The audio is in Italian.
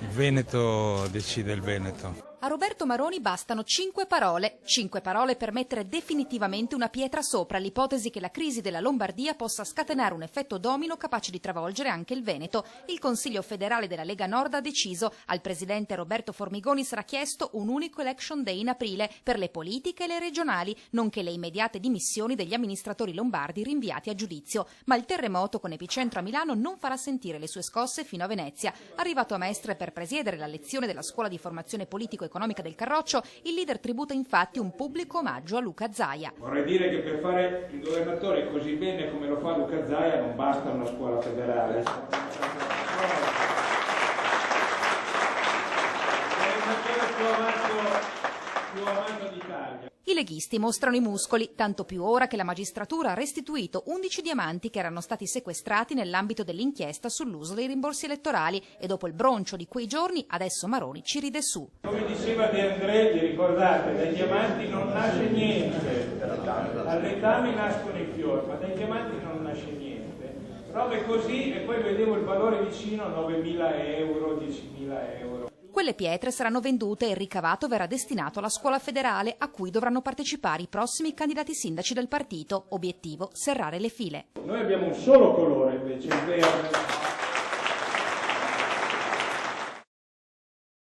Il Veneto decide il Veneto. A Roberto Maroni bastano 5 parole per mettere definitivamente una pietra sopra l'ipotesi che la crisi della Lombardia possa scatenare un effetto domino capace di travolgere anche il Veneto. Il Consiglio federale della Lega Nord ha deciso. Al presidente Roberto Formigoni sarà chiesto un unico election day in aprile per le politiche e le regionali, nonché le immediate dimissioni degli amministratori lombardi rinviati a giudizio. Ma il terremoto con epicentro a Milano non farà sentire le sue scosse fino a Venezia. Arrivato a Mestre per presiedere la lezione della scuola di formazione politico-economica del Carroccio, il leader tributa infatti un pubblico omaggio a Luca Zaia. Vorrei dire che per fare il governatore così bene come lo fa Luca Zaia non basta una scuola federale. È il più amato d'Italia. I leghisti mostrano i muscoli, tanto più ora che la magistratura ha restituito 11 diamanti che erano stati sequestrati nell'ambito dell'inchiesta sull'uso dei rimborsi elettorali e dopo il broncio di quei giorni adesso Maroni ci ride su. Come diceva De André, vi ricordate, dai diamanti non nasce niente, dall'etame nascono i fiori, ma dai diamanti non nasce niente. Robe così e poi vedevo il valore vicino a 9.000 euro, 10.000 euro. Quelle pietre saranno vendute e il ricavato verrà destinato alla scuola federale a cui dovranno partecipare i prossimi candidati sindaci del partito. Obiettivo: serrare le file. Noi abbiamo un solo colore invece, il verde.